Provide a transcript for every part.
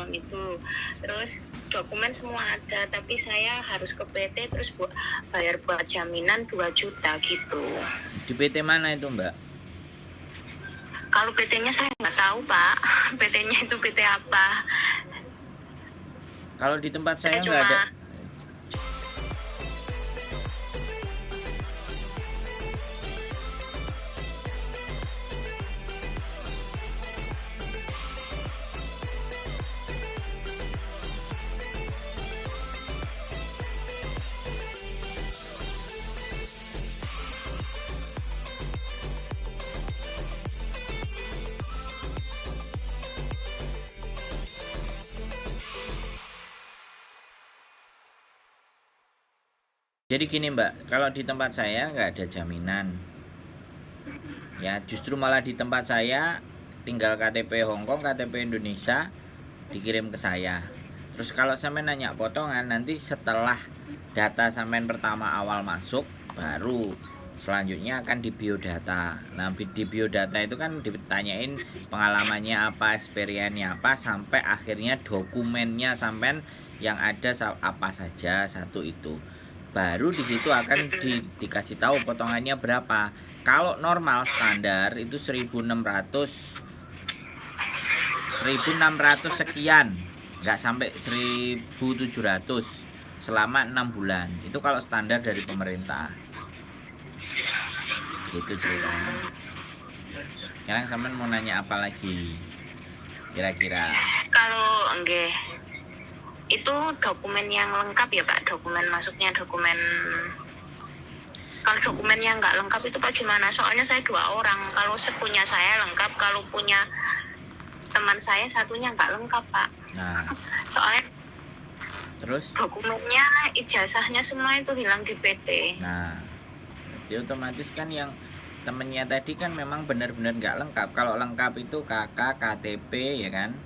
Hongkong itu. Terus dokumen semua ada, tapi saya harus ke PT terus bayar buat jaminan 2 juta gitu. Di PT mana itu, Mbak? Kalau PT-nya saya nggak tahu, Pak. PT-nya itu PT apa? Kalau di tempat saya nggak ada. Jadi gini Mbak, kalau di tempat saya nggak ada jaminan. Ya justru malah di tempat saya tinggal KTP Hongkong, KTP Indonesia dikirim ke saya. Terus kalau sampean nanya potongan, nanti setelah data sampean pertama awal masuk, baru selanjutnya akan di biodata. Nah di biodata itu kan ditanyain pengalamannya apa, experience-nya apa, sampai akhirnya dokumennya sampean yang ada apa saja, satu itu. Baru di situ akan dikasih tahu potongannya berapa. Kalau normal standar itu 1600 sekian, nggak sampai 1700 selama 6 bulan. Itu kalau standar dari pemerintah. Gitu ceritanya. Sekarang sampean mau nanya apa lagi? Kira-kira. Kalau enggak, itu dokumen yang lengkap ya Pak, dokumen masuknya dokumen. Kalau dokumen yang nggak lengkap itu Pak gimana? Soalnya saya 2 orang, kalau punya saya lengkap, kalau punya teman saya satunya nggak lengkap Pak. Nah, soalnya terus dokumennya, ijazahnya semua itu hilang di PT. Nah, jadi otomatis kan yang temennya tadi kan memang benar-benar nggak lengkap. Kalau lengkap itu KK, KTP ya kan,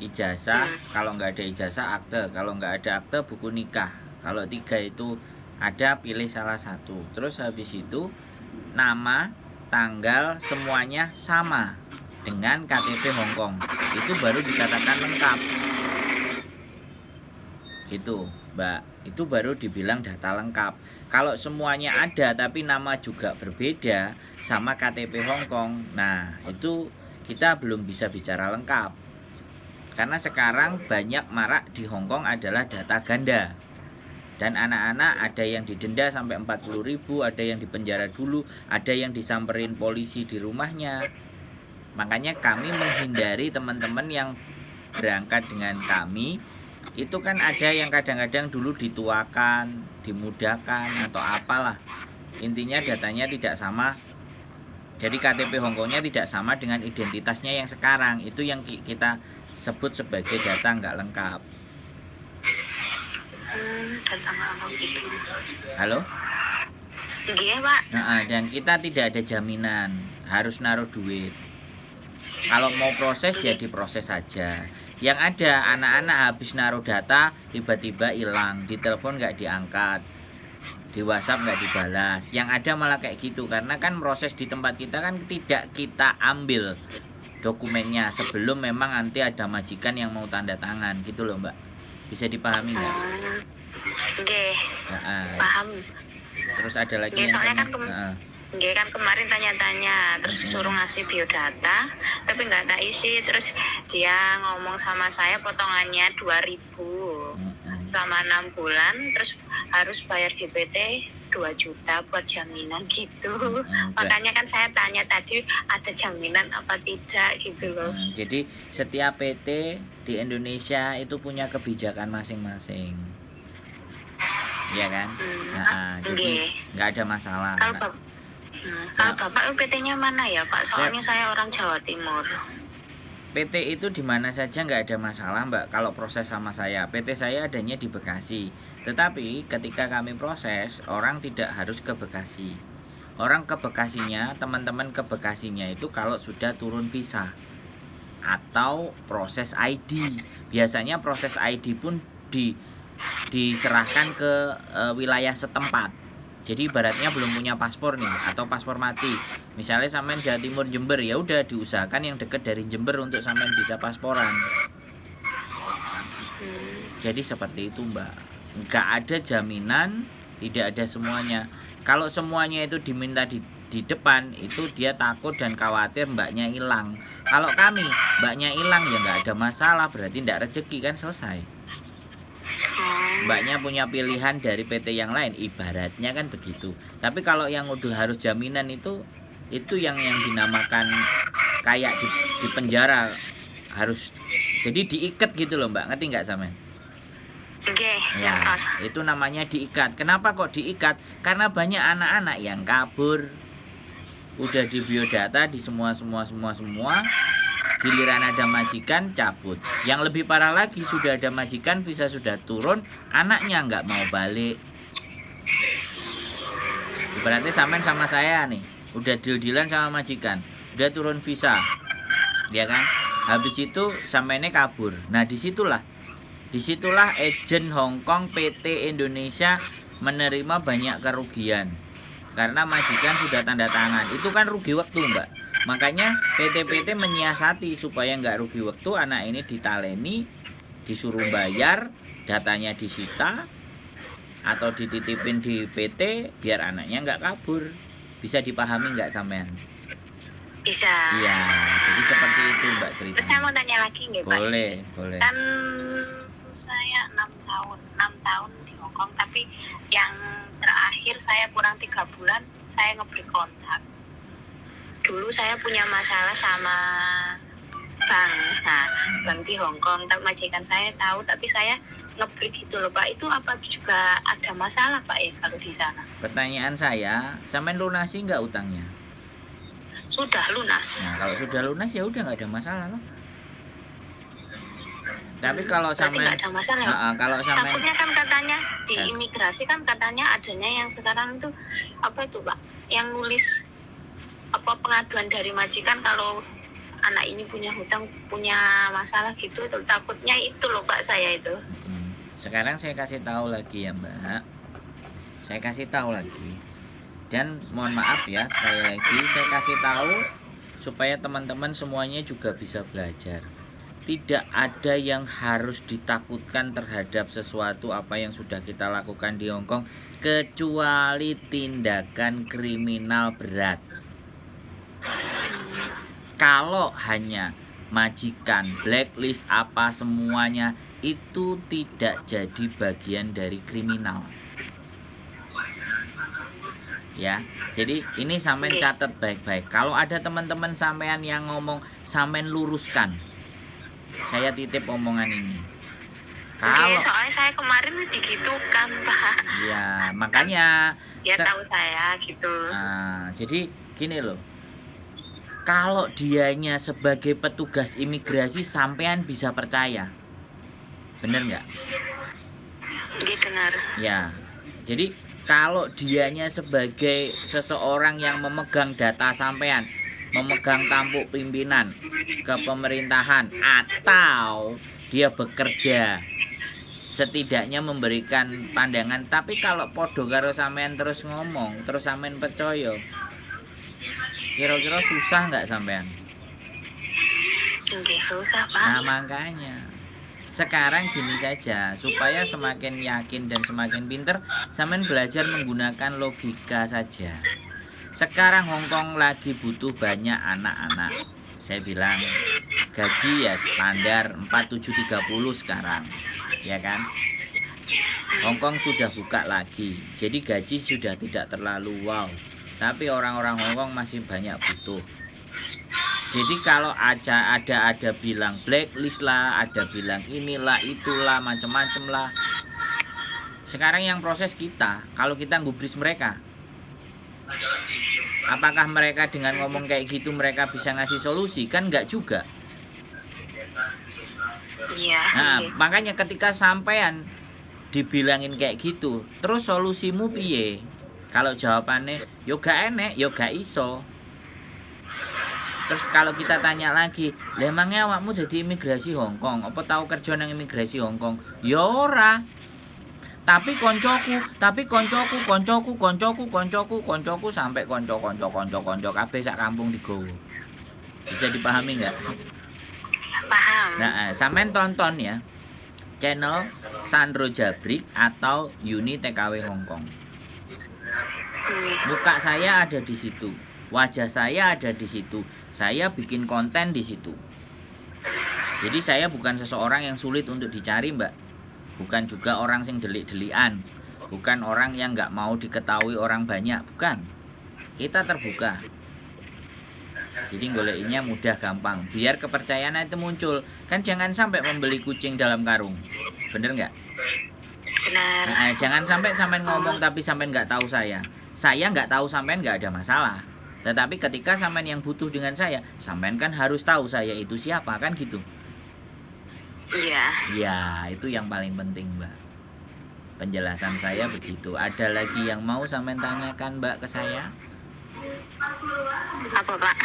ijazah. Kalau nggak ada ijazah akte, kalau nggak ada akte buku nikah. Kalau 3 itu ada, pilih salah satu. Terus habis itu nama, tanggal semuanya sama dengan KTP Hongkong, itu baru dikatakan lengkap gitu Mbak, itu baru dibilang data lengkap. Kalau semuanya ada tapi nama juga berbeda sama KTP Hongkong, nah itu kita belum bisa bicara lengkap. Karena sekarang banyak marak di Hongkong adalah data ganda. Dan anak-anak ada yang didenda sampai 40.000, ada yang dipenjara dulu, ada yang disamperin polisi di rumahnya. Makanya kami menghindari teman-teman yang berangkat dengan kami. Itu kan ada yang kadang-kadang dulu dituakan, dimudahkan atau apalah. Intinya datanya tidak sama. Jadi KTP Hongkongnya tidak sama dengan identitasnya yang sekarang. Itu yang kita sebut sebagai data nggak lengkap. Halo? Iya Pak. Nah, dan kita tidak ada jaminan, harus naruh duit. Kalau mau proses ya diproses saja. Yang ada anak-anak habis naruh data tiba-tiba hilang, di telepon nggak diangkat, di WhatsApp nggak dibalas. Yang ada malah kayak gitu, karena kan proses di tempat kita kan tidak kita ambil dokumennya sebelum memang nanti ada majikan yang mau tanda tangan gitu loh Mbak. Bisa dipahami nggak? Oke. Paham. Terus ada lagi yang soalnya kan kemarin tanya-tanya, terus suruh ngasih biodata, tapi nggak tak isi, terus dia ngomong sama saya potongannya 2.000 selama 6 bulan, terus harus bayar DPT 2 juta buat jaminan gitu. Makanya kan saya tanya tadi ada jaminan apa tidak gitu loh. Jadi setiap PT di Indonesia itu punya kebijakan masing-masing, ya kan? Jadi nggak ada masalah. Kalau Bapak PT-nya mana ya Pak? Soalnya saya orang Jawa Timur. PT itu di mana saja nggak ada masalah Mbak. Kalau proses sama saya, PT saya adanya di Bekasi. Tetapi ketika kami proses, orang tidak harus ke Bekasi. Orang ke Bekasinya, teman-teman ke Bekasinya itu kalau sudah turun visa atau proses ID. Biasanya proses ID pun diserahkan ke wilayah setempat. Jadi ibaratnya belum punya paspor nih atau paspor mati. Misalnya sampean Jawa Timur Jember, ya udah diusahakan yang deket dari Jember untuk sampean bisa pasporan. Jadi seperti itu Mbak, nggak ada jaminan, tidak ada semuanya. Kalau semuanya itu diminta di depan, itu dia takut dan khawatir mbaknya hilang. Kalau kami mbaknya hilang ya nggak ada masalah, berarti nggak rezeki kan, selesai. Mbaknya punya pilihan dari PT yang lain, ibaratnya kan begitu. Tapi kalau yang udah harus jaminan itu yang dinamakan kayak di penjara, harus jadi diikat gitu loh Mbak, ngerti nggak Samen? Ya, itu namanya diikat. Kenapa kok diikat? Karena banyak anak-anak yang kabur, udah di biodata, di semua, giliran ada majikan cabut. Yang lebih parah lagi, sudah ada majikan, visa sudah turun, anaknya nggak mau balik. Berarti Samen sama saya nih, udah deal-dealan sama majikan, udah turun visa, ya kan? Habis itu Samennya kabur. Nah disitulah agen Hongkong PT Indonesia menerima banyak kerugian karena majikan sudah tanda tangan. Itu kan rugi waktu Mbak. Makanya PT menyiasati supaya nggak rugi waktu, anak ini ditaleni, disuruh bayar, datanya disita atau dititipin di PT biar anaknya nggak kabur. Bisa dipahami nggak sampean? Bisa. Iya, jadi seperti itu Mbak ceritanya. Terus saya mau tanya lagi nggak Pak? Boleh. Kan saya 6 tahun di Hongkong, tapi yang terakhir saya kurang 3 bulan saya nge-break kontak. Dulu saya punya masalah sama bank, bank di Hongkong, tapi majikan saya tahu, tapi saya nge-break gitu loh Pak. Itu apa juga ada masalah Pak ya kalau di sana? Pertanyaan saya, Samen lunasi nggak utangnya? Sudah lunas. Nah kalau sudah lunas ya udah nggak ada masalah loh. Tapi kalau Samen nggak ada masalah. Kalau Samen, takutnya kan katanya di imigrasi kan katanya adanya yang sekarang itu apa itu Pak? Yang nulis apa pengaduan dari majikan kalau anak ini punya hutang, punya masalah gitu. Takutnya itu loh Pak saya itu. Sekarang saya kasih tahu lagi ya Mbak. Saya kasih tahu lagi. Dan mohon maaf ya sekali lagi saya kasih tahu supaya teman-teman semuanya juga bisa belajar. Tidak ada yang harus ditakutkan terhadap sesuatu apa yang sudah kita lakukan di Hongkong, kecuali tindakan kriminal berat. Kalau hanya majikan, blacklist apa semuanya itu tidak jadi bagian dari kriminal. Ya, jadi ini Samen catat baik-baik. Kalau ada teman-teman sampean yang ngomong, Samen luruskan. Saya titip omongan ini. Kalau soalnya saya kemarin digitukan Pak. Ya, makanya dia tahu saya gitu. Jadi gini loh. Kalau dianya sebagai petugas imigrasi, sampean bisa percaya. Bener nggak? Benar. Ya, jadi kalau dianya sebagai seseorang yang memegang data sampean, memegang tampuk pimpinan ke pemerintahan, atau dia bekerja setidaknya memberikan pandangan. Tapi kalau podo karo sampean terus ngomong, terus sampean percaya, kira-kira susah nggak sampean? Susah Pak. Nah makanya sekarang gini saja, supaya semakin yakin dan semakin pinter, sampean belajar menggunakan logika saja. Sekarang Hongkong lagi butuh banyak anak-anak. Saya bilang gaji ya standar 4730 sekarang, ya kan? Hongkong sudah buka lagi, jadi gaji sudah tidak terlalu wow. Tapi orang-orang Hongkong masih banyak butuh. Jadi kalau ada bilang blacklist lah, ada bilang inilah itulah, macam-macam lah. Sekarang yang proses kita, kalau kita ngubris mereka, apakah mereka dengan ngomong kayak gitu mereka bisa ngasih solusi? Kan enggak juga. Iya. Nah, makanya ketika sampean dibilangin kayak gitu, terus solusimu piye? Kalau jawabannya yo gak enek, yo gak iso. Terus kalau kita tanya lagi, "Lah emangnya awakmu jadi imigrasi Hongkong? Apa tahu kerja nang imigrasi Hongkong?" Ya ora. Tapi koncoku sampai konco kabeh sak kampung digowo. Bisa dipahami enggak? Paham. Nah, sampean tonton ya. channel Sandro Jabrik atau Yuni TKW Hongkong. Muka saya ada di situ, wajah saya ada di situ, saya bikin konten di situ. Jadi saya bukan seseorang yang sulit untuk dicari, Mbak. Bukan juga orang yang delik-delian, bukan orang yang nggak mau diketahui orang banyak, bukan. Kita terbuka. Jadi golekinnya mudah, gampang. Biar kepercayaan itu muncul. Kan jangan sampai membeli kucing dalam karung. Bener nggak? Benar. Nah, jangan sampai sampean ngomong tapi sampean nggak tahu saya. Saya nggak tahu sampean nggak ada masalah. Tetapi ketika sampean yang butuh dengan saya, sampean kan harus tahu saya itu siapa, kan gitu. Iya. Ya, itu yang paling penting, Mbak. Penjelasan saya begitu. Ada lagi yang mau sampean tanyakan, Mbak, ke saya? Apa, Pak?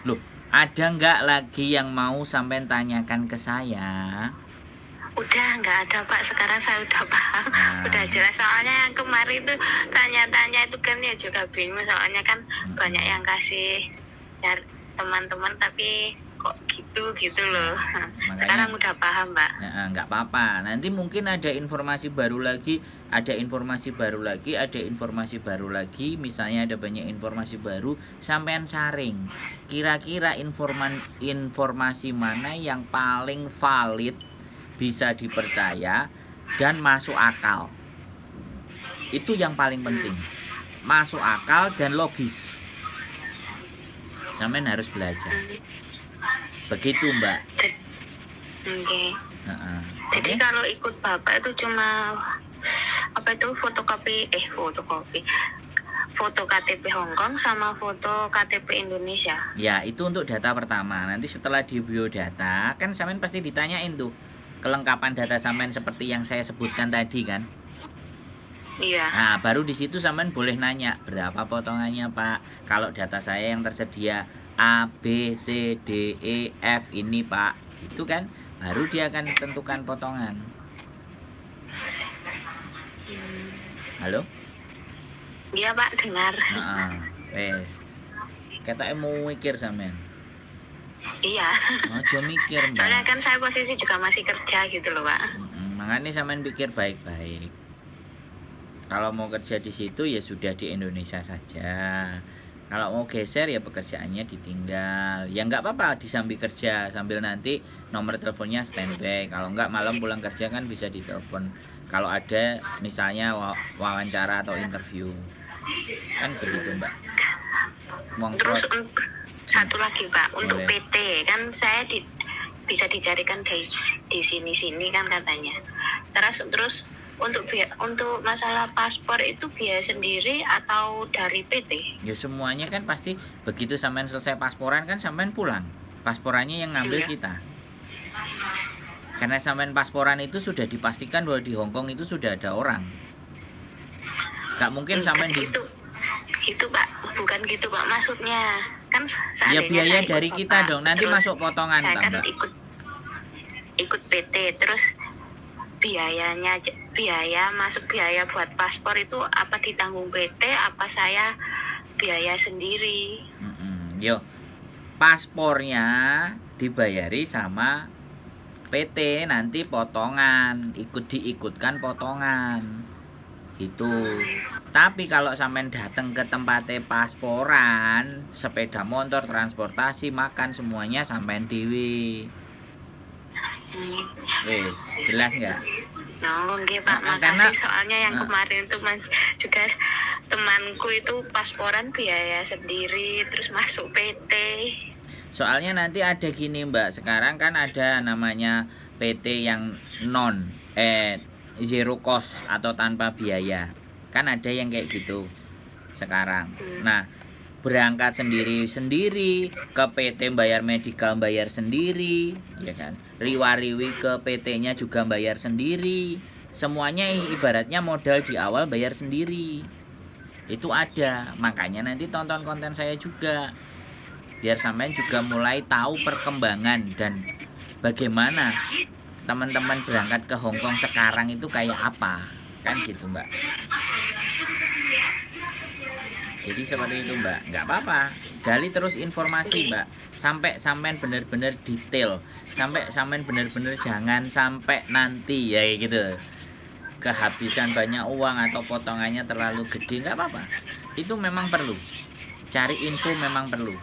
Loh, ada nggak lagi yang mau sampean tanyakan ke saya? Udah nggak ada, Pak. Sekarang saya udah paham. Udah jelas. Soalnya yang kemarin itu tanya-tanya itu kan ya juga bingung. Soalnya kan banyak yang kasih dari teman-teman tapi kok gitu loh. Makanya, sekarang udah paham, Mbak. Nah, nggak apa-apa. Nanti mungkin ada informasi baru lagi, misalnya ada banyak informasi baru, sampean saring. Kira-kira informasi mana yang paling valid, bisa dipercaya dan masuk akal. Itu yang paling penting. Masuk akal dan logis. Sampean harus belajar. Begitu, Mbak. Oke. Jadi Oke? kalau ikut Bapak itu cuma apa itu fotokopi foto KTP Hongkong sama foto KTP Indonesia. Ya, itu untuk data pertama. Nanti setelah di biodata, kan sampean pasti ditanyain tuh kelengkapan data sampean seperti yang saya sebutkan tadi kan. Iya. Nah, baru di situ sampean boleh nanya berapa potongannya, Pak. Kalau data saya yang tersedia A, B, C, D, E, F ini, Pak. Gitu kan. Baru dia akan tentukan potongan. Halo? Iya, Pak, dengar. Wes. Katanya mau mikir sampean. Iya. Aja mikir, Mbak. Soalnya kan saya posisi juga masih kerja gitu loh, Pak. Makanya sampean pikir baik-baik. Kalau mau kerja di situ ya sudah di Indonesia saja. Kalau mau geser ya pekerjaannya ditinggal. Ya nggak apa-apa disambil kerja, sambil nanti nomor teleponnya standby. Kalau nggak malam pulang kerja kan bisa ditelepon. Kalau ada misalnya wawancara atau interview. Kan begitu, Mbak. Terus satu lagi, Pak, untuk Boleh. PT kan saya bisa dicarikan di sini kan katanya. Terus untuk masalah paspor itu biaya sendiri atau dari PT? Ya semuanya kan pasti begitu sampean selesai pasporan kan sampean pulang. Pasporannya yang ngambil Iya. kita. Karena sampean pasporan itu sudah dipastikan bahwa di Hongkong itu sudah ada orang. Gak mungkin sampean di itu, Pak, bukan gitu, Pak, maksudnya kan ya seandainya biaya saya ikut dari kita Bapak, dong. Nanti terus masuk potongan, saya kan Mbak. ikut PT, terus biaya masuk biaya buat paspor itu apa ditanggung PT, apa saya biaya sendiri? Yo, paspornya dibayari sama PT, nanti potongan, diikutkan potongan. Itu. Tapi kalau sampean datang ke tempatnya pasporan, sepeda motor, transportasi, makan semuanya sampean dewe. Wes, jelas nggak? No, nggih, Pak, Nah, makasih. karena- Soalnya yang kemarin itu juga temanku itu pasporan biaya sendiri, terus masuk PT. Soalnya nanti ada gini, Mbak. Sekarang kan ada namanya PT yang zero cost atau tanpa biaya. Kan ada yang kayak gitu sekarang. Nah, berangkat sendiri ke PT, bayar medical bayar sendiri, ya kan. Riwa-riwi ke PT-nya juga bayar sendiri. Semuanya ibaratnya modal di awal bayar sendiri. Itu ada. Makanya nanti tonton konten saya juga. Biar sampean juga mulai tahu perkembangan dan bagaimana teman-teman berangkat ke Hongkong sekarang itu kayak apa. Kan gitu, Mbak. Jadi seperti itu, Mbak. Nggak apa-apa. gali terus informasi Mbak, sampai sampean bener-bener detail, sampai sampean bener-bener jangan sampai nanti ya kayak gitu kehabisan banyak uang atau potongannya terlalu gede, nggak apa-apa, itu memang perlu cari info, memang perlu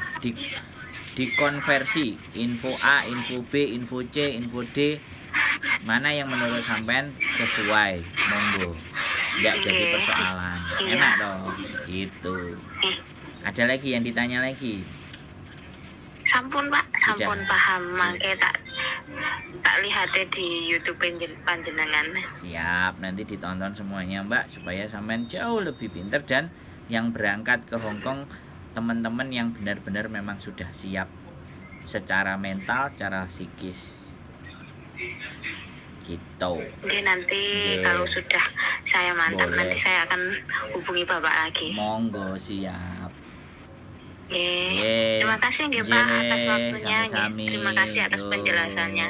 dikonversi info A, info B, info C, info D, mana yang menurut sampean sesuai, monggo, nggak jadi persoalan, enak dong gitu. Ada lagi yang ditanya lagi? Sampun Pak, sampun Sudah. paham, mangke tak lihatnya di YouTube panjenengan. Siap, nanti ditonton semuanya Mbak, supaya sampean jauh lebih pinter, dan yang berangkat ke Hong Kong teman-teman yang benar-benar memang sudah siap secara mental, secara psikis gitu. Oke, nanti kalau sudah saya mantap, Boleh. nanti saya akan hubungi Bapak lagi. Monggo, siap. Terima kasih nggih Pak atas waktunya. Sami-sami. Terima kasih atas Yo. penjelasannya.